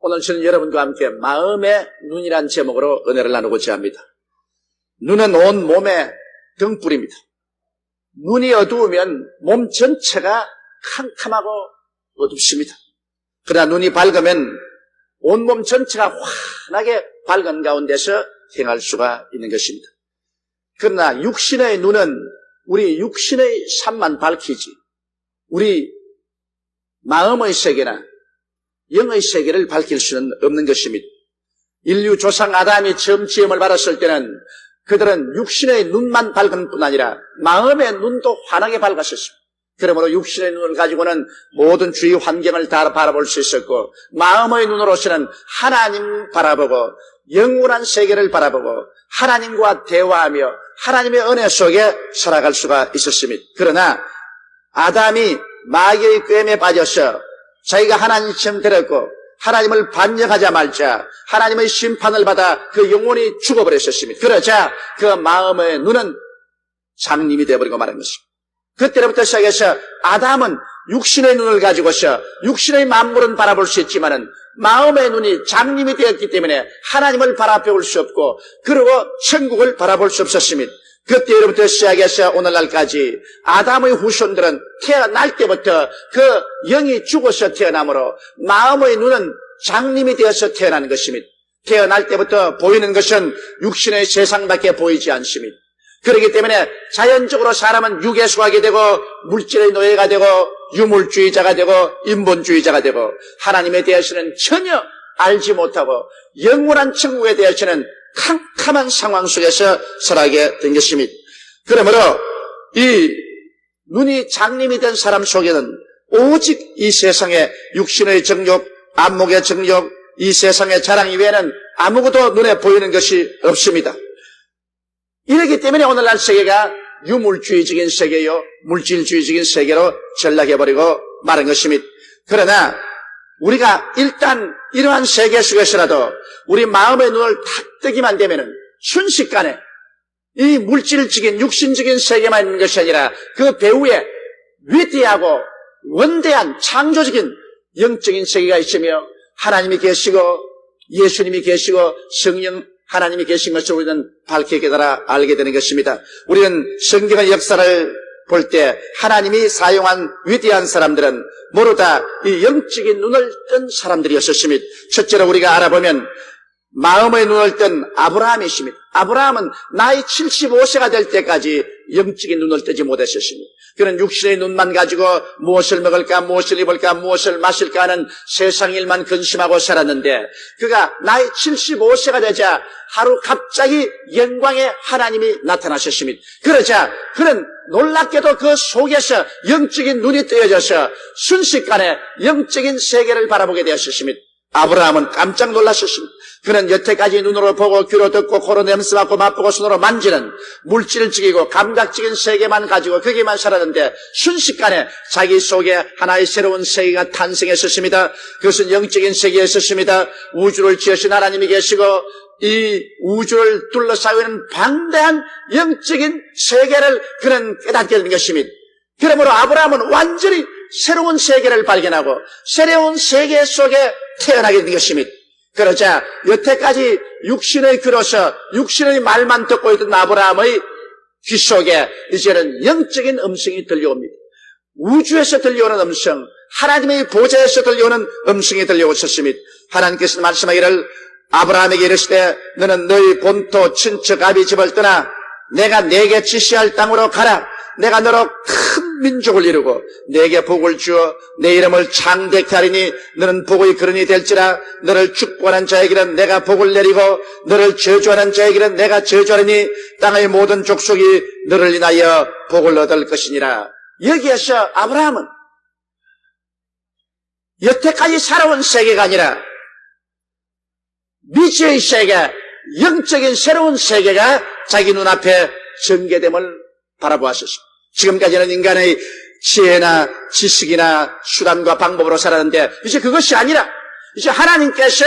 오늘 저는 여러분과 함께 마음의 눈이란 제목으로 은혜를 나누고자 합니다. 눈은 온 몸의 등불입니다. 눈이 어두우면 몸 전체가 캄캄하고 어둡습니다. 그러나 눈이 밝으면 온몸 전체가 환하게 밝은 가운데서 행할 수가 있는 것입니다. 그러나 육신의 눈은 우리 육신의 삶만 밝히지 우리 마음의 세계나 영의 세계를 밝힐 수는 없는 것입니다. 인류 조상 아담이 처음 지음을 받았을 때는 그들은 육신의 눈만 밝은 뿐 아니라 마음의 눈도 환하게 밝았었습니다. 그러므로 육신의 눈을 가지고는 모든 주위 환경을 다 바라볼 수 있었고, 마음의 눈으로서는 하나님 바라보고 영원한 세계를 바라보고 하나님과 대화하며 하나님의 은혜 속에 살아갈 수가 있었습니다. 그러나 아담이 마귀의 꾀임에 빠져서 자기가 하나님처럼 되었고 하나님을 반역하자 말자 하나님의 심판을 받아 그 영혼이 죽어버렸었습니다. 그러자 그 마음의 눈은 장님이 되어버리고 말한 것입니다. 그때부터 시작해서 아담은 육신의 눈을 가지고서 육신의 만물은 바라볼 수 있지만은 마음의 눈이 장님이 되었기 때문에 하나님을 바라볼 수 없고 그리고 천국을 바라볼 수 없었습니다. 그때부터 시작해서 오늘날까지 아담의 후손들은 태어날 때부터 그 영이 죽어서 태어나므로 마음의 눈은 장님이 되어서 태어나는 것입니다. 태어날 때부터 보이는 것은 육신의 세상밖에 보이지 않습니다. 그렇기 때문에 자연적으로 사람은 육에 속하게 되고 물질의 노예가 되고 유물주의자가 되고 인본주의자가 되고 하나님에 대해서는 전혀 알지 못하고 영원한 천국에 대해서는 캄캄한 상황 속에서 살아가게 된 것입니다. 그러므로 이 눈이 장님이 된 사람 속에는 오직 이 세상의 육신의 정욕, 안목의 정욕, 이 세상의 자랑 이외에는 아무것도 눈에 보이는 것이 없습니다. 이렇기 때문에 오늘날 세계가 유물주의적인 세계요, 물질주의적인 세계로 전락해버리고 마른 것입니다. 그러나 우리가 일단 이러한 세계 속에서라도 우리 마음의 눈을 탁 뜨기만 되면은 순식간에 이 물질적인 육신적인 세계만 있는 것이 아니라 그 배후에 위대하고 원대한 창조적인 영적인 세계가 있으며 하나님이 계시고 예수님이 계시고 성령 하나님이 계신 것을 우리는 밝게 깨달아 알게 되는 것입니다. 우리는 성경의 역사를 볼 때 하나님이 사용한 위대한 사람들은 모두 다 이 영적인 눈을 뜬 사람들이었습니다. 첫째로 우리가 알아보면 마음의 눈을 뜬 아브라함이십니다. 아브라함은 나이 75세가 될 때까지 영적인 눈을 뜨지 못했었습니다. 그는 육신의 눈만 가지고 무엇을 먹을까, 무엇을 입을까, 무엇을 마실까 하는 세상 일만 근심하고 살았는데 그가 나이 75세가 되자 하루 갑자기 영광의 하나님이 나타나셨습니다. 그러자 그는 놀랍게도 그 속에서 영적인 눈이 뜨여져서 순식간에 영적인 세계를 바라보게 되었습니다. 아브라함은 깜짝 놀랐었습니다. 그는 여태까지 눈으로 보고 귀로 듣고 코로 냄새 맡고 맛보고 손으로 만지는 물질적이고 감각적인 세계만 가지고 거기만 살았는데 순식간에 자기 속에 하나의 새로운 세계가 탄생했었습니다. 그것은 영적인 세계였었습니다. 우주를 지으신 하나님이 계시고 이 우주를 둘러싸고 있는 방대한 영적인 세계를 그는 깨닫게 된 것입니다. 그러므로 아브라함은 완전히 새로운 세계를 발견하고 새로운 세계 속에 태어나게 된 것입니다. 그러자 여태까지 육신의 귀로서 육신의 말만 듣고 있던 아브라함의 귀 속에 이제는 영적인 음성이 들려옵니다. 우주에서 들려오는 음성, 하나님의 보좌에서 들려오는 음성이 들려오고 있었습니다. 하나님께서 말씀하기를 아브라함에게 이르시되 너는 너희 본토 친척 아비 집을 떠나 내가 내게 지시할 땅으로 가라. 내가 너로 큰 민족을 이루고 내게 복을 주어 내 이름을 창대케 하리니 너는 복의 근원이 될지라. 너를 축복하는 자에게는 내가 복을 내리고 너를 저주하는 자에게는 내가 저주하리니 땅의 모든 족속이 너를 인하여 복을 얻을 것이니라. 여기에서 아브라함은 여태까지 살아온 세계가 아니라 미지의 세계, 영적인 새로운 세계가 자기 눈앞에 전개됨을 바라보았습니다. 지금까지는 인간의 지혜나 지식이나 수단과 방법으로 살았는데 이제 그것이 아니라 이제 하나님께서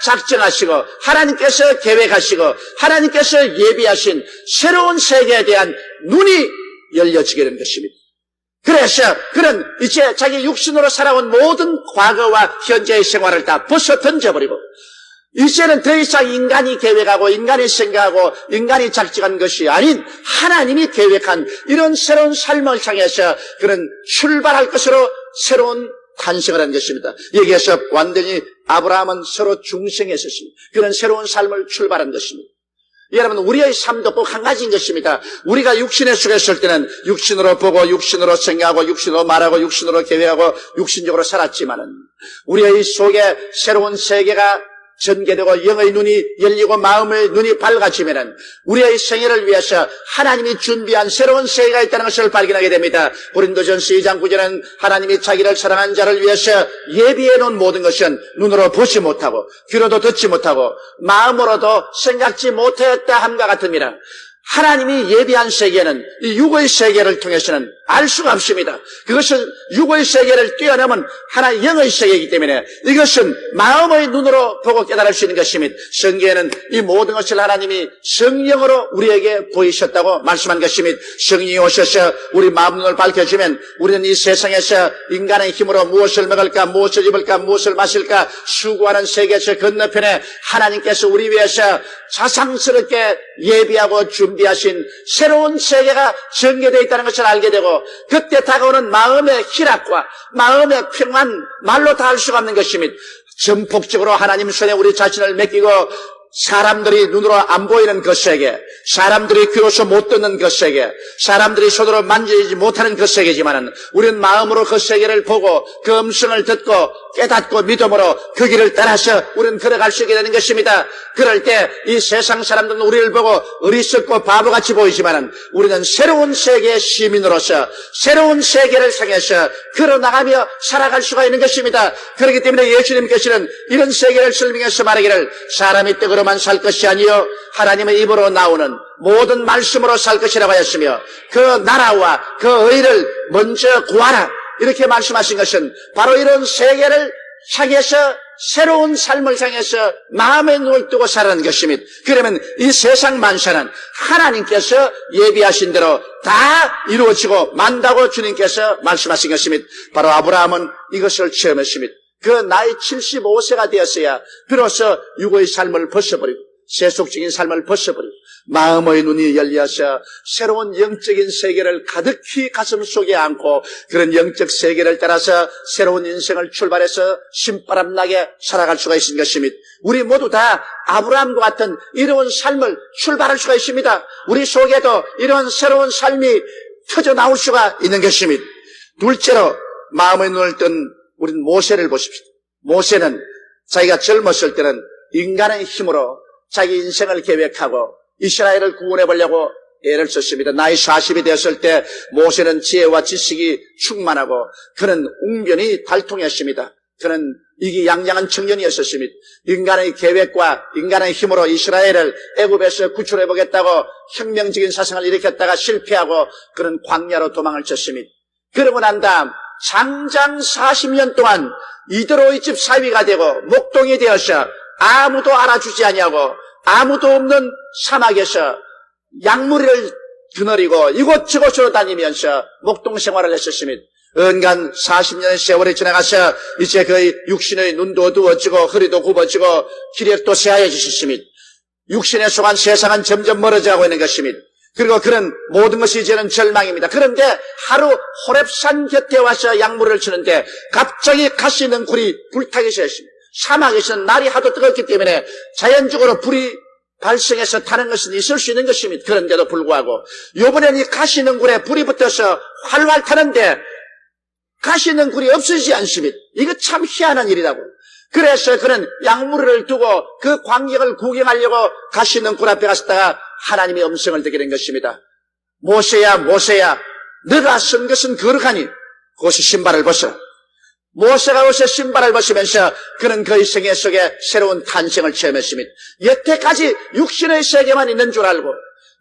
작정하시고 하나님께서 계획하시고 하나님께서 예비하신 새로운 세계에 대한 눈이 열려지게 된 것입니다. 그래서 그는 이제 자기 육신으로 살아온 모든 과거와 현재의 생활을 다 벗어 던져버리고 이제는 더 이상 인간이 계획하고 인간이 생각하고 인간이 작정한 것이 아닌 하나님이 계획한 이런 새로운 삶을 향해서 그는 출발할 것으로 새로운 탄생을 한 것입니다. 여기에서 완전히 아브라함은 서로 중생했었습니다. 그런 새로운 삶을 출발한 것입니다. 여러분, 우리의 삶도 꼭 한 가지인 것입니다. 우리가 육신에 속했을 때는 육신으로 보고 육신으로 생각하고 육신으로 말하고 육신으로 계획하고 육신적으로 살았지만은 우리의 속에 새로운 세계가 전개되고 영의 눈이 열리고 마음의 눈이 밝아지면은 우리의 생애를 위해서 하나님이 준비한 새로운 세계가 있다는 것을 발견하게 됩니다. 고린도전서 2장 9절은 하나님이 자기를 사랑한 자를 위해서 예비해 놓은 모든 것은 눈으로 보지 못하고 귀로도 듣지 못하고 마음으로도 생각지 못하였다 함과 같습니다. 하나님이 예비한 세계는 이 육의 세계를 통해서는 알 수가 없습니다. 그것은 육의 세계를 뛰어넘은 하나의 영의 세계이기 때문에 이것은 마음의 눈으로 보고 깨달을 수 있는 것입니다. 성경에는 이 모든 것을 하나님이 성령으로 우리에게 보이셨다고 말씀한 것입니다. 성령이 오셔서 우리 마음 눈을 밝혀주면 우리는 이 세상에서 인간의 힘으로 무엇을 먹을까, 무엇을 입을까, 무엇을 마실까 수고하는 세계에서 건너편에 하나님께서 우리 위해서 자상스럽게 예비하고 준비하신 새로운 세계가 전개되어 있다는 것을 알게 되고 그때 다가오는 마음의 희락과 마음의 평안 말로 다 할 수가 없는 것입니다. 전폭적으로 하나님 손에 우리 자신을 맡기고 사람들이 눈으로 안 보이는 그 세계, 사람들이 귀로서 못 듣는 그 세계, 사람들이 손으로 만지지 못하는 그 세계지만은 우리는 마음으로 그 세계를 보고 그 음성을 듣고 깨닫고 믿음으로 그 길을 따라서 우리는 걸어갈 수 있게 되는 것입니다. 그럴 때 이 세상 사람들은 우리를 보고 어리석고 바보같이 보이지만은 우리는 새로운 세계의 시민으로서 새로운 세계를 향해서 걸어나가며 살아갈 수가 있는 것입니다. 그렇기 때문에 예수님께서는 이런 세계를 설명해서 말하기를 사람이 떡으로만 살 것이 아니요 하나님의 입으로 나오는 모든 말씀으로 살 것이라고 하였으며 그 나라와 그 의를 먼저 구하라 이렇게 말씀하신 것은 바로 이런 세계를 향해서 새로운 삶을 향해서 마음의 눈을 뜨고 살아가는 것입니다. 그러면 이 세상 만사는 하나님께서 예비하신 대로 다 이루어지고 만다고 주님께서 말씀하신 것입니다. 바로 아브라함은 이것을 체험했습니다. 그 나이 75세가 되었어야 비로소 육의 삶을 벗어버리고 세속적인 삶을 벗어버리고 마음의 눈이 열려서 새로운 영적인 세계를 가득히 가슴 속에 안고 그런 영적 세계를 따라서 새로운 인생을 출발해서 신바람나게 살아갈 수가 있는 것입니다. 우리 모두 다 아브라함과 같은 이런 삶을 출발할 수가 있습니다. 우리 속에도 이런 새로운 삶이 터져 나올 수가 있는 것입니다. 둘째로 마음의 눈을 뜬 우리는 모세를 보십시오. 모세는 자기가 젊었을 때는 인간의 힘으로 자기 인생을 계획하고 이스라엘을 구원해 보려고 애를 썼습니다. 나이 40이 되었을 때 모세는 지혜와 지식이 충만하고 그는 웅변이 달통했습니다. 그는 이기양양한 청년이었습니다. 인간의 계획과 인간의 힘으로 이스라엘을 애굽에서 구출해 보겠다고 혁명적인 사상을 일으켰다가 실패하고 그는 광야로 도망을 쳤습니다. 그러고 난 다음 장장 40년 동안 이드로의 집 사위가 되고 목동이 되어서 아무도 알아주지 아니하고 아무도 없는 사막에서 약물을 거느리고 이곳저곳으로 다니면서 목동 생활을 했었습니다. 은간 40년의 세월이 지나가서 이제 그의 육신의 눈도 어두워지고 허리도 굽어지고 기력도 쇠하여지셨습니다. 육신에 속한 세상은 점점 멀어져가고 있는 것입니다. 그리고 그런 모든 것이 이제는 절망입니다. 그런데 하루 호렙산 곁에 와서 약물을 치는데 갑자기 가시 있는 굴이 불타기 시작했습니다. 사막에서는 날이 하도 뜨겁기 때문에 자연적으로 불이 발생해서 타는 것은 있을 수 있는 것입니다. 그런데도 불구하고 이번에는 이 가시 있는 굴에 불이 붙어서 활활 타는데 가시 있는 굴이 없어지지 않습니다. 이거 참 희한한 일이라고. 그래서 그는 약물을 두고 그 광경을 구경하려고 가시 있는 굴 앞에 갔다가 하나님의 음성을 듣게 된 것입니다. 모세야 모세야 너가 쓴 것은 거룩하니 그것이 신발을 벗어. 모세가 옷에 신발을 벗으면서 그는 그의 생애 속에 새로운 탄생을 체험했습니다. 여태까지 육신의 세계만 있는 줄 알고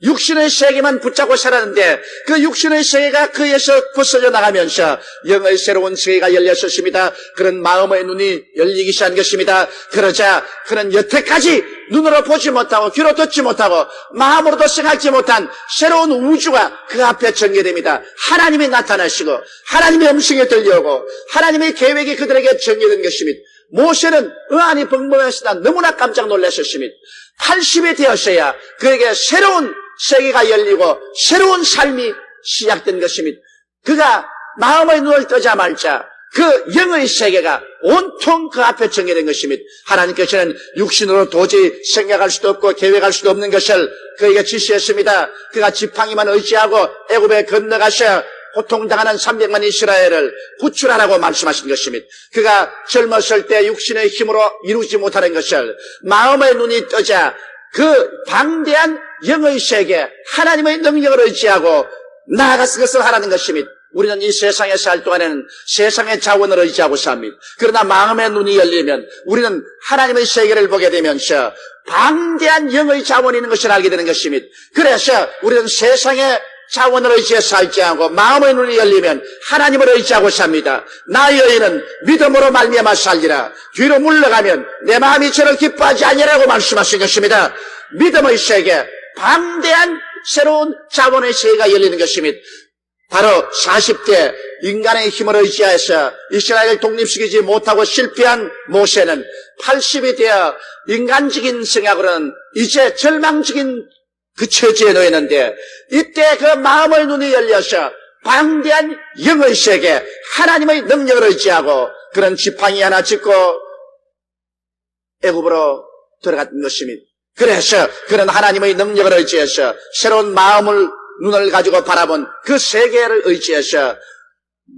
육신의 세계만 붙잡고 살았는데 그 육신의 세계가 그에서 부서져 나가면서 영의 새로운 세계가 열렸었습니다. 그런 마음의 눈이 열리기 시작한 것입니다. 그러자 그는 여태까지 눈으로 보지 못하고 귀로 듣지 못하고 마음으로도 생각지 못한 새로운 우주가 그 앞에 전개됩니다. 하나님이 나타나시고 하나님의 음성이 들려오고 하나님의 계획이 그들에게 전개된 것입니다. 모세는 의안이 벙벙했으나 너무나 깜짝 놀랐었습니다. 80이 되었어야 그에게 새로운 세계가 열리고 새로운 삶이 시작된 것입니다. 그가 마음의 눈을 뜨자마자 그 영의 세계가 온통 그 앞에 전개된 것입니다. 하나님께서는 육신으로 도저히 생각할 수도 없고 계획할 수도 없는 것을 그에게 지시했습니다. 그가 지팡이만 의지하고 애굽에 건너가서 고통당하는 300만 이스라엘을 구출하라고 말씀하신 것입니다. 그가 젊었을 때 육신의 힘으로 이루지 못하는 것을 마음의 눈이 뜨자 그 방대한 영의 세계, 하나님의 능력을 의지하고 나아가서 그것을 하라는 것입니다. 우리는 이 세상에 살 동안에는 세상의 자원을 의지하고 삽니다. 그러나 마음의 눈이 열리면 우리는 하나님의 세계를 보게 되면서 방대한 영의 자원이 있는 것을 알게 되는 것입니다. 그래서 우리는 세상의 자원을 의지해 살지 않고 마음의 눈이 열리면 하나님을 의지하고 삽니다. 나 여인은 믿음으로 말미암아 살리라. 뒤로 물러가면 내 마음이 저를 기뻐하지 아니라고 말씀하신 것입니다. 믿음의 세계, 방대한 새로운 자원의 세계가 열리는 것입니다. 바로 40대 인간의 힘을 의지해서 이스라엘을 독립시키지 못하고 실패한 모세는 80이 되어 인간적인 생각으로는 이제 절망적인 그 처지에 놓였는데 이때 그 마음의 눈이 열려서 방대한 영의 세계, 하나님의 능력을 의지하고 그런 지팡이 하나 짚고 애굽으로 들어갔던 것입니다. 그래서 그런 하나님의 능력을 의지해서 새로운 마음을 눈을 가지고 바라본 그 세계를 의지해서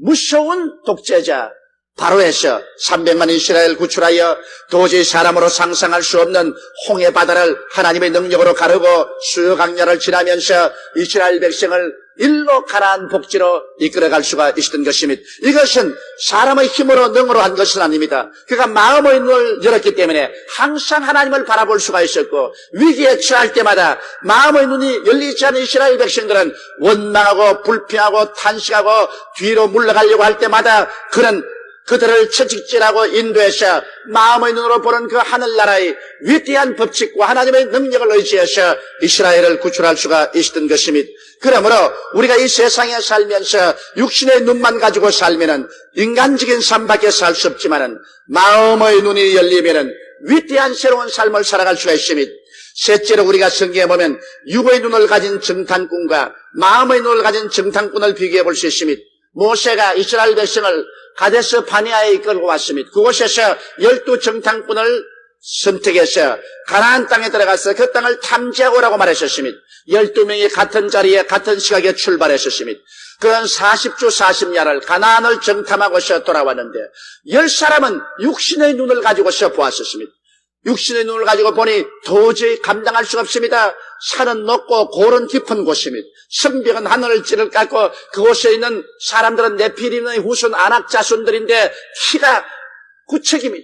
무서운 독재자 바로에서 300만 이스라엘 구출하여 도저히 사람으로 상상할 수 없는 홍해 바다를 하나님의 능력으로 가르고 수요 강야를 지나면서 이스라엘 백성을 일로 가나안 복지로 이끌어갈 수가 있었던 것입니다. 이것은 사람의 힘으로 능으로 한 것은 아닙니다. 그가 마음의 눈을 열었기 때문에 항상 하나님을 바라볼 수가 있었고 위기에 처할 때마다 마음의 눈이 열리지 않은 이스라엘 백성들은 원망하고 불평하고 탄식하고 뒤로 물러가려고 할 때마다 그는 그들을 채찍질하고 인도해서 마음의 눈으로 보는 그 하늘나라의 위대한 법칙과 하나님의 능력을 의지해서 이스라엘을 구출할 수가 있었던 것입니다. 그러므로 우리가 이 세상에 살면서 육신의 눈만 가지고 살면은 인간적인 삶밖에 살 수 없지만은 마음의 눈이 열리면은 위대한 새로운 삶을 살아갈 수가 있습니다. 셋째로 우리가 성경에 보면 육의 눈을 가진 정탐꾼과 마음의 눈을 가진 정탐꾼을 비교해 볼 수 있습니다. 모세가 이스라엘 백성을 가데스 바네아에 이끌고 왔습니다. 그곳에서 12 정탐꾼을 선택해서 가나안 땅에 들어가서 그 땅을 탐지하고 오라고 말하셨습니다. 12명이 같은 자리에 같은 시각에 출발했었습니다. 그런 40주 40야를 가나안을 정탐하고서 돌아왔는데 10사람은 육신의 눈을 가지고서 보았었습니다. 육신의 눈을 가지고 보니 도저히 감당할 수가 없습니다. 산은 높고 골은 깊은 곳입니다. 성벽은 하늘을 찌를 깎고 그곳에 있는 사람들은 네피림의 후손 아낙 자손들인데 키가 9척입니다.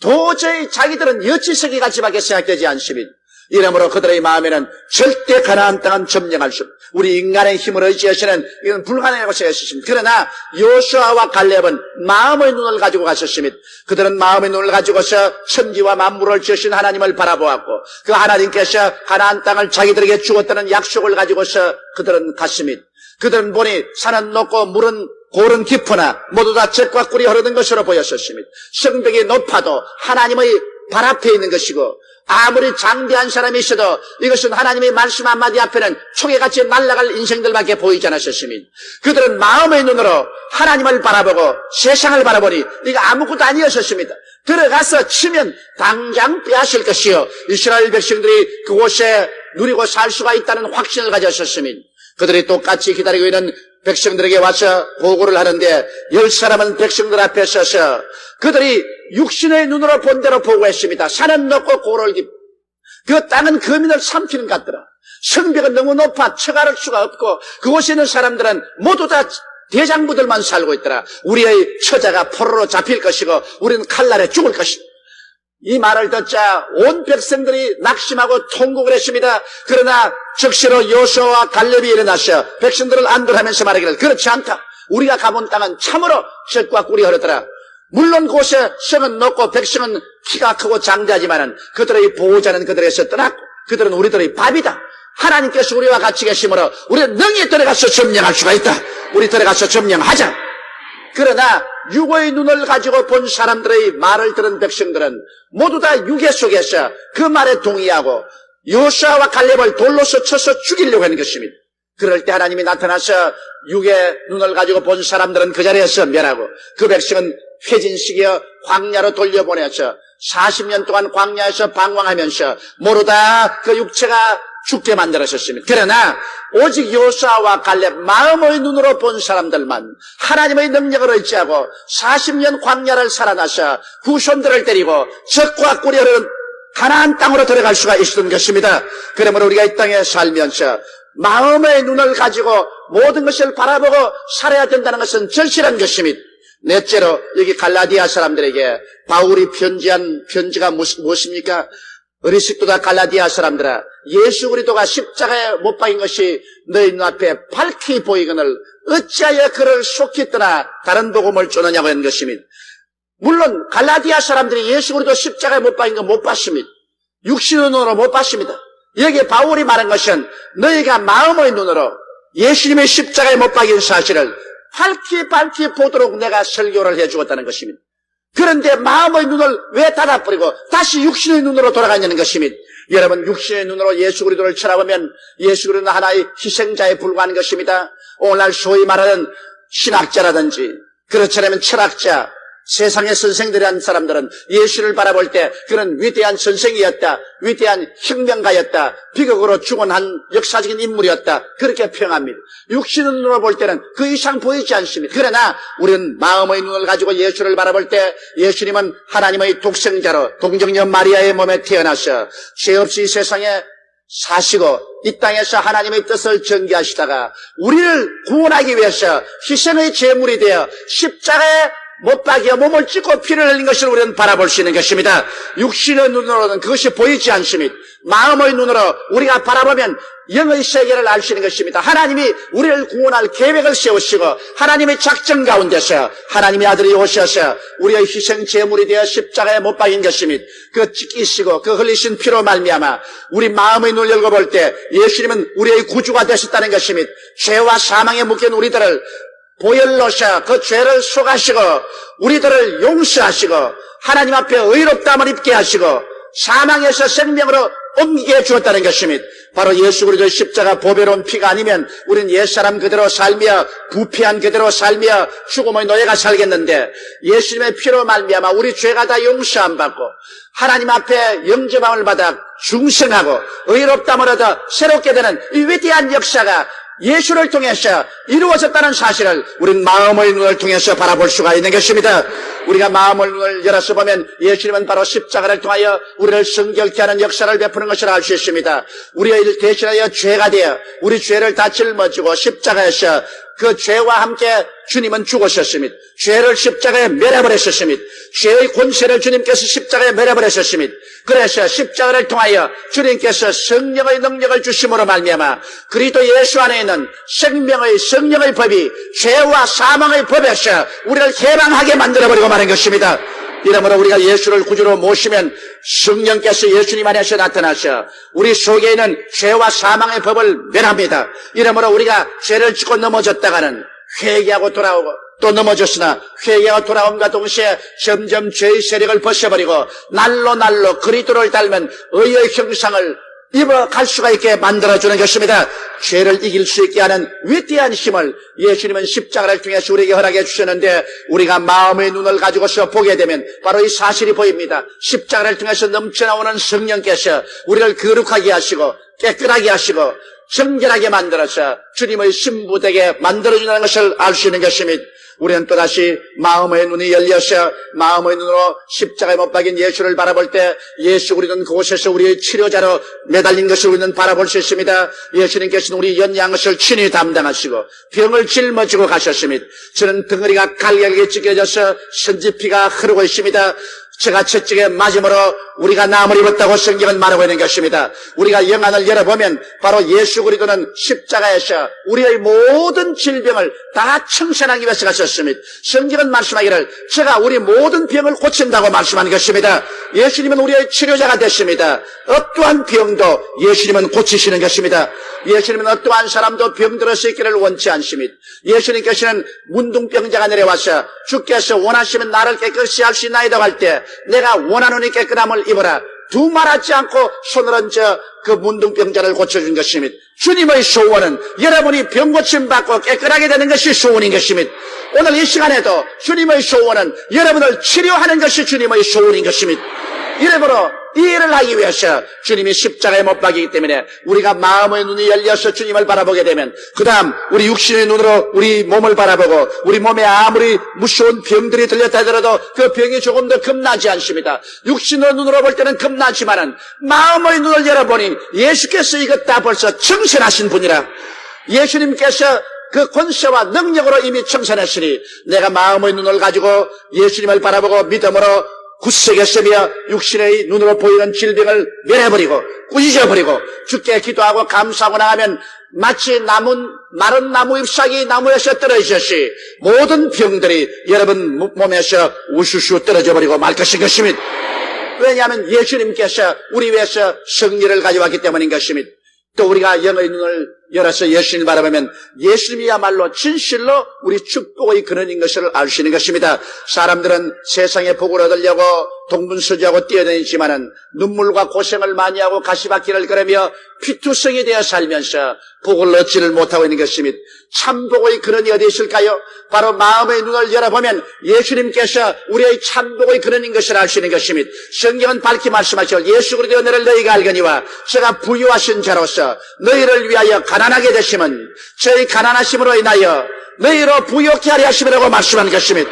도저히 자기들은 여지석이 같이밖에 생각되지 않습니다. 이러므로 그들의 마음에는 절대 가나안 땅은 점령할 수 없습니다. 우리 인간의 힘을 의지해서는 이건 불가능하다고 생각했습니다. 그러나 여호수아와 갈렙은 마음의 눈을 가지고 갔었습니다. 그들은 마음의 눈을 가지고서 천지와 만물을 지으신 하나님을 바라보았고 그 하나님께서 가나안 땅을 자기들에게 주었다는 약속을 가지고서 그들은 갔습니다. 그들은 보니 산은 높고 물은 골은 깊으나 모두 다 젖과 꿀이 흐르는 것으로 보였었습니다. 성벽이 높아도 하나님의 발 앞에 있는 것이고 아무리 장대한 사람이 있어도 이것은 하나님의 말씀 한마디 앞에는 총에같이 날아갈 인생들밖에 보이지 않았었습니다. 그들은 마음의 눈으로 하나님을 바라보고 세상을 바라보니 이거 아무것도 아니었었습니다. 들어가서 치면 당장 빼앗을 것이요 이스라엘 백성들이 그곳에 누리고 살 수가 있다는 확신을 가졌었습니다. 그들이 똑같이 기다리고 있는 백성들에게 와서 보고를 하는데 10사람은 백성들 앞에 서서 그들이 육신의 눈으로 본 대로 보고했습니다. 산은 높고 고를 깊고 그 땅은 거민을 삼키는 것 같더라. 성벽은 너무 높아 쳐갈 수가 없고 그곳에 있는 사람들은 모두 다 대장부들만 살고 있더라. 우리의 처자가 포로로 잡힐 것이고 우리는 칼날에 죽을 것이다. 이 말을 듣자 온 백성들이 낙심하고 통곡을 했습니다. 그러나 즉시로 여호수아와 갈렙이 일어나서 백성들을 안도하면서 말하기를 그렇지 않다. 우리가 가본 땅은 참으로 젖과 꿀이 흐르더라. 물론 그곳에 성은 높고 백성은 키가 크고 장대하지만은 그들의 보호자는 그들에서 떠났고 그들은 우리들의 밥이다. 하나님께서 우리와 같이 계심으로 우리는 능히 들어가서 점령할 수가 있다. 우리 들어가서 점령하자. 그러나 육의 눈을 가지고 본 사람들의 말을 들은 백성들은 모두 다 육의 속에서 그 말에 동의하고 여호수아와 갈렙을 돌로서 쳐서 죽이려고 하는 것입니다. 그럴 때 하나님이 나타나서 육의 눈을 가지고 본 사람들은 그 자리에서 멸하고 그 백성은 회진시켜 광야로 돌려보내서 40년 동안 광야에서 방황하면서 모두 다 그 육체가 죽게 만들어졌습니다. 그러나 오직 여호수아와 갈렙 마음의 눈으로 본 사람들만 하나님의 능력을 의지하고 40년 광야를 살아나서 후손들을 데리고 젖과 꿀이 흐르는 가나안 땅으로 들어갈 수가 있었던 것입니다. 그러므로 우리가 이 땅에 살면서 마음의 눈을 가지고 모든 것을 바라보고 살아야 된다는 것은 절실한 것입니다. 넷째로 여기 갈라디아 사람들에게 바울이 편지한 편지가 무엇입니까? 어리석도다 갈라디아 사람들아, 예수 그리스도가 십자가에 못 박인 것이 너희 눈앞에 밝히 보이거늘 어찌하여 그를 속히 떠나 다른 복음을 쫓느냐고 하는 것입니다. 물론 갈라디아 사람들이 예수 그리스도 십자가에 못 박인 거 못 봤습니다. 육신의 눈으로 못 봤습니다. 여기에 바울이 말한 것은 너희가 마음의 눈으로 예수님의 십자가에 못 박인 사실을 밝히 보도록 내가 설교를 해주었다는 것입니다. 그런데 마음의 눈을 왜 닫아버리고 다시 육신의 눈으로 돌아가냐는 것입니다. 여러분, 육신의 눈으로 예수 그리스도를 쳐다보면 예수 그리스도는 하나의 희생자에 불과한 것입니다. 오늘날 소위 말하는 신학자라든지 그렇지 않으면 철학자, 세상의 선생들이란 사람들은 예수를 바라볼 때 그는 위대한 선생이었다, 위대한 혁명가였다, 비극으로 죽은 한 역사적인 인물이었다, 그렇게 평합니다. 육신의 눈으로 볼 때는 그 이상 보이지 않습니다. 그러나 우리는 마음의 눈을 가지고 예수를 바라볼 때 예수님은 하나님의 독생자로 동정녀 마리아의 몸에 태어나서 죄 없이 세상에 사시고 이 땅에서 하나님의 뜻을 전개하시다가 우리를 구원하기 위해서 희생의 제물이 되어 십자가에 못 박여 몸을 찢고 피를 흘린 것을 우리는 바라볼 수 있는 것입니다. 육신의 눈으로는 그것이 보이지 않습니다. 마음의 눈으로 우리가 바라보면 영의 세계를 알 수 있는 것입니다. 하나님이 우리를 구원할 계획을 세우시고 하나님의 작전 가운데서 하나님의 아들이 오셔서 우리의 희생 제물이 되어 십자가에 못 박인 것입니다. 그 찢기시고 그 흘리신 피로 말미암아 우리 마음의 눈을 열고 볼 때 예수님은 우리의 구주가 되셨다는 것입니다. 죄와 사망에 묶인 우리들을 보혈로서 그 죄를 속하시고 우리들을 용서하시고 하나님 앞에 의롭다함을 입게 하시고 사망에서 생명으로 옮기게 해주었다는 것입니다. 바로 예수 그리스도의 십자가 보배로운 피가 아니면 우리는 옛사람 그대로 살며 부패한 그대로 살며 죽음의 노예가 살겠는데 예수님의 피로 말미암아 우리 죄가 다 용서함 받고 하나님 앞에 영접함을 받아 중생하고 의롭다함을 얻어 새롭게 되는 이 위대한 역사가 예수를 통해서 이루어졌다는 사실을 우리는 마음의 눈을 통해서 바라볼 수가 있는 것입니다. 우리가 마음의 눈을 열어서 보면 예수님은 바로 십자가를 통하여 우리를 성결케 하는 역사를 베푸는 것을 알 수 있습니다. 우리를 대신하여 죄가 되어 우리 죄를 다 짊어지고 십자가에서 그 죄와 함께 주님은 죽으셨습니다. 죄를 십자가에 매려버렸습니다. 죄의 권세를 주님께서 십자가에 매려버렸습니다. 그래서 십자가를 통하여 주님께서 성령의 능력을 주심으로 말미암아 그리스도 예수 안에 있는 생명의 성령의 법이 죄와 사망의 법에서 우리를 해방하게 만들어버리고 마는 것입니다. 이러므로 우리가 예수를 구주로 모시면 성령께서 예수님 안에서 나타나셔 우리 속에 있는 죄와 사망의 법을 멸합니다. 이러므로 우리가 죄를 짓고 넘어졌다가는 회개하고 돌아오고 또 넘어졌으나 회개하고 돌아옴과 동시에 점점 죄의 세력을 벗어버리고 날로 그리스도를 닮은 의의 형상을 입어갈 수가 있게 만들어주는 것입니다. 죄를 이길 수 있게 하는 위대한 힘을 예수님은 십자가를 통해서 우리에게 허락해 주셨는데 우리가 마음의 눈을 가지고서 보게 되면 바로 이 사실이 보입니다. 십자가를 통해서 넘쳐나오는 성령께서 우리를 거룩하게 하시고 깨끗하게 하시고 정결하게 만들어서 주님의 신부되게 만들어준다는 것을 알 수 있는 것입니다. 우리는 또다시 마음의 눈이 열려서 마음의 눈으로 십자가에 못 박인 예수를 바라볼 때 예수 우리는 그곳에서 우리의 치료자로 매달린 것을 우리는 바라볼 수 있습니다. 예수님께서는 우리 연약한 것을 친히 담당하시고 병을 짊어지고 가셨습니다. 저는 덩어리가 갈갈하게 찢겨져서 선지피가 흐르고 있습니다. 제가 채찍에 맞음으로 우리가 나음을 입었다고 성경은 말하고 있는 것입니다. 우리가 영안을 열어보면 바로 예수 그리스도는 십자가에서 우리의 모든 질병을 다 청산하기 위해서 가셨습니다. 성경은 말씀하기를 제가 우리 모든 병을 고친다고 말씀하는 것입니다. 예수님은 우리의 치료자가 되십니다. 어떠한 병도 예수님은 고치시는 것입니다. 예수님은 어떠한 사람도 병들어 서 있기를 원치 않습니다. 예수님께서는 문둥병자가 내려와서 주께서 원하시면 나를 깨끗이 할 수 있나이다 할 때 내가 원하노니 깨끗함을 입어라. 두말하지 않고 손을 얹어 그 문둥병자를 고쳐준 것입니다. 주님의 소원은 여러분이 병 고침 받고 깨끗하게 되는 것이 소원인 것입니다. 오늘 이 시간에도 주님의 소원은 여러분을 치료하는 것이 주님의 소원인 것입니다. 이러므로 이 일을 하기 위해서 주님이 십자가에 못 박이기 때문에 우리가 마음의 눈이 열려서 주님을 바라보게 되면 그 다음 우리 육신의 눈으로 우리 몸을 바라보고 우리 몸에 아무리 무서운 병들이 들렸다 하더라도 그 병이 조금 더 겁나지 않습니다. 육신의 눈으로 볼 때는 겁나지만은 마음의 눈을 열어보니 예수께서 이것 다 벌써 청산하신 분이라. 예수님께서 그 권세와 능력으로 이미 청산했으니 내가 마음의 눈을 가지고 예수님을 바라보고 믿음으로 굳세게 육신의 눈으로 보이는 질병을 멸해버리고 꾸짖어버리고 주께 기도하고 감사하고 나가면 마치 마른 나무 잎사귀 나무에서 떨어지듯이 모든 병들이 여러분 몸에서 우수수 떨어져버리고 말 것입니다. 왜냐하면 예수님께서 우리 위해서 승리를 가져왔기 때문인 것입니다. 또 우리가 영의 눈을 열어서 예수님을 바라보면 예수님이야말로 진실로 우리 축복의 근원인 것을 알 수 있는 것입니다. 사람들은 세상에 복을 얻으려고 동분서주하고 뛰어다니지만은 눈물과 고생을 많이 하고 가시밭길을 걸으며 피투성이 되어 살면서 복을 얻지를 못하고 있는 것입니다. 참복의 근원이 어디 있을까요? 바로 마음의 눈을 열어보면 예수님께서 우리의 참복의 근원인 것을 알 수 있는 것입니다. 성경은 밝히 말씀하시오. 예수 그리스도의 은혜를 너희가 알거니와 제가 부유하신 자로서 너희를 위하여 가난하게 되심은 저희 가난하심으로 인하여 너희로 부유케 하려 하심이라고 말씀하는 것입니다.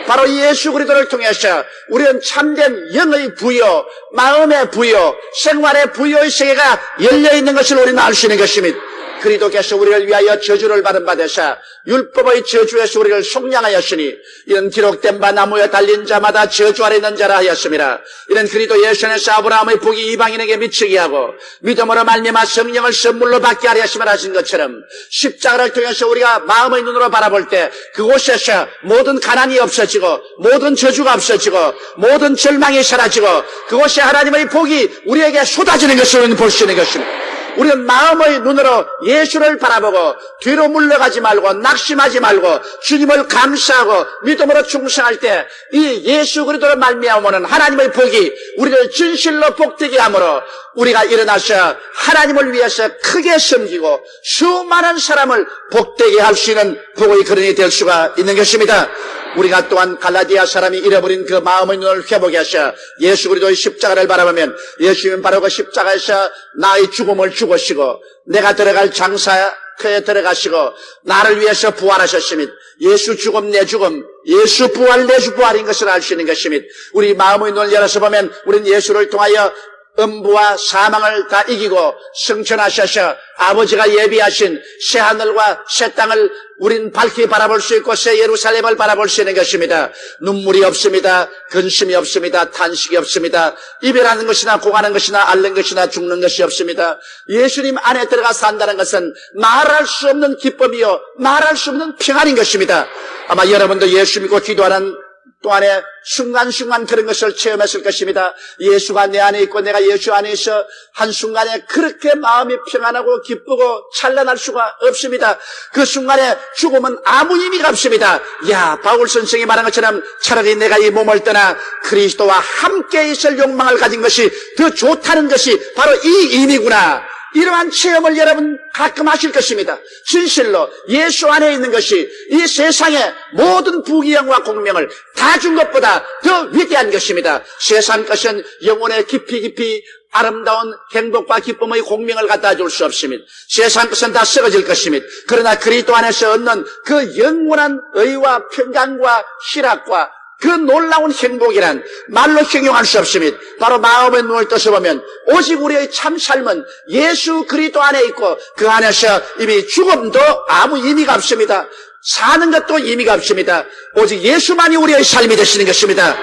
바로 예수 그리스도를 통해서 우리는 참된 영의 부유, 마음의 부유, 생활의 부유의 세계가 열려있는 것을 우리는 알 수 있는 것입니다. 그리스도께서 우리를 위하여 저주를 받은 바 되사 율법의 저주에서 우리를 속량하였으니 이는 기록된 바 나무에 달린 자마다 저주 아래 있는 자라 하였습니다. 이는 그리스도 예수 안에서 아브라함의 복이 이방인에게 미치게 하고 믿음으로 말미암아 성령을 선물로 받게 하려 하심을 하신 것처럼 십자가를 통해서 우리가 마음의 눈으로 바라볼 때 그곳에서 모든 가난이 없어지고 모든 저주가 없어지고 모든 절망이 사라지고 그곳에 하나님의 복이 우리에게 쏟아지는 것을 우리는 볼 수 있는 것입니다. 우리는 마음의 눈으로 예수를 바라보고 뒤로 물러가지 말고 낙심하지 말고 주님을 감사하고 믿음으로 충성할 때 이 예수 그리스도로 말미암아오는 하나님의 복이 우리를 진실로 복되게 하므로 우리가 일어나서 하나님을 위해서 크게 섬기고 수많은 사람을 복되게 할 수 있는 복의 근원이 될 수가 있는 것입니다. 우리가 또한 갈라디아 사람이 잃어버린 그 마음의 눈을 회복해서 예수 그리스도의 십자가를 바라보면 예수님 바로 그 십자가에서 나의 죽음을 죽으시고 내가 들어갈 장사터에 들어가시고 나를 위해서 부활하셨습니다. 예수 죽음 내 죽음, 예수 부활 내 부활인 것을 알 수 있는 것입니다. 우리 마음의 눈을 열어서 보면 우리는 예수를 통하여 음부와 사망을 다 이기고 승천하셔서 아버지가 예비하신 새하늘과 새 땅을 우린 밝히 바라볼 수 있고 새 예루살렘을 바라볼 수 있는 것입니다. 눈물이 없습니다. 근심이 없습니다. 탄식이 없습니다. 이별하는 것이나 고가는 것이나 앓는 것이나 죽는 것이 없습니다. 예수님 안에 들어가 산다는 것은 말할 수 없는 기쁨이요 말할 수 없는 평안인 것입니다. 아마 여러분도 예수 믿고 기도하는 동안에 순간순간 그런 것을 체험했을 것입니다. 예수가 내 안에 있고 내가 예수 안에 있어 한순간에 그렇게 마음이 평안하고 기쁘고 찬란할 수가 없습니다. 그 순간에 죽음은 아무 의미가 없습니다. 야, 바울 선생이 말한 것처럼 차라리 내가 이 몸을 떠나 그리스도와 함께 있을 욕망을 가진 것이 더 좋다는 것이 바로 이 의미구나. 이러한 체험을 여러분 가끔 하실 것입니다. 진실로 예수 안에 있는 것이 이 세상의 모든 부귀영화 공명을 다 준 것보다 더 위대한 것입니다. 세상 것은 영혼의 깊이 아름다운 행복과 기쁨의 공명을 갖다 줄 수 없습니다. 세상 것은 다 썩어질 것입니다. 그러나 그리스도 안에서 얻는 그 영원한 의와 평강과 희락과 그 놀라운 행복이란 말로形容할 수 없습니다. 바로 마음의 눈을 떠서 보면 오직 우리의 참 삶은 예수 그리스도 안에 있고 그 안에서 이미 죽음도 아무 의미가 없습니다. 사는 것도 의미가 없습니다. 오직 예수만이 우리의 삶이 되시는 것입니다.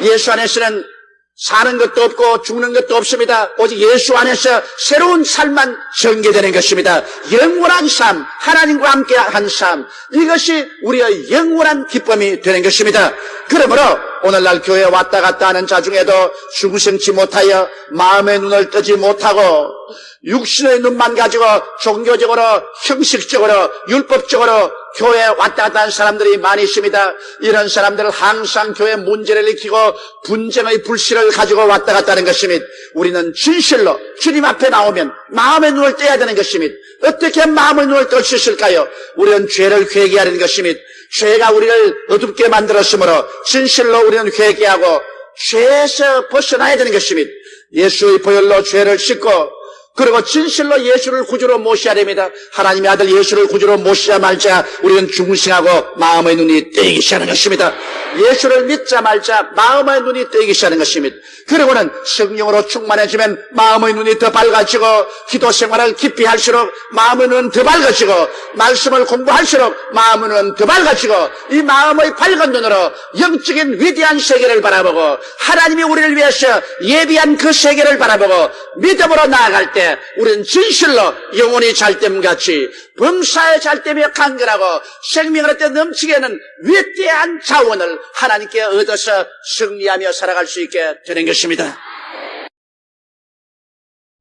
예수 안에서는 사는 것도 없고 죽는 것도 없습니다. 오직 예수 안에서 새로운 삶만 전개되는 것입니다. 영원한 삶, 하나님과 함께한 삶, 이것이 우리의 영원한 기쁨이 되는 것입니다. 그러므로 오늘날 교회에 왔다 갔다 하는 자 중에도 중생치 못하여 마음의 눈을 뜨지 못하고 육신의 눈만 가지고 종교적으로, 형식적으로, 율법적으로 교회에 왔다 갔다 하는 사람들이 많이 있습니다. 이런 사람들은 항상 교회 문제를 일으키고 분쟁의 불씨를 가지고 왔다 갔다 하는 것입니다. 우리는 진실로 주님 앞에 나오면 마음의 눈을 떼야 되는 것입니다. 어떻게 마음의 눈을 뜰 수 있을까요? 우리는 죄를 회개하는 것입니다. 죄가 우리를 어둡게 만들었으므로 진실로 우리는 회개하고 죄에서 벗어나야 되는 것입니다. 예수의 보혈로 죄를 씻고 그리고 진실로 예수를 구주로 모셔야 됩니다. 하나님의 아들 예수를 구주로 모시자 말자 우리는 중생하고 마음의 눈이 뜨이기 시작하는 것입니다. 예수를 믿자 말자 마음의 눈이 뜨이기 시작하는 것입니다. 그리고는 성령으로 충만해지면 마음의 눈이 더 밝아지고 기도 생활을 깊이 할수록 마음의 눈은 더 밝아지고 말씀을 공부할수록 마음의 눈은 더 밝아지고 이 마음의 밝은 눈으로 영적인 위대한 세계를 바라보고 하나님이 우리를 위해서 예비한 그 세계를 바라보고 믿음으로 나아갈 때 우리는 진실로 영혼이 잘됨같이 범사에 잘되며 강건하고 생명을 얻되 넘치게 하는 위대한 자원을 하나님께 얻어서 승리하며 살아갈 수 있게 되는 것입니다.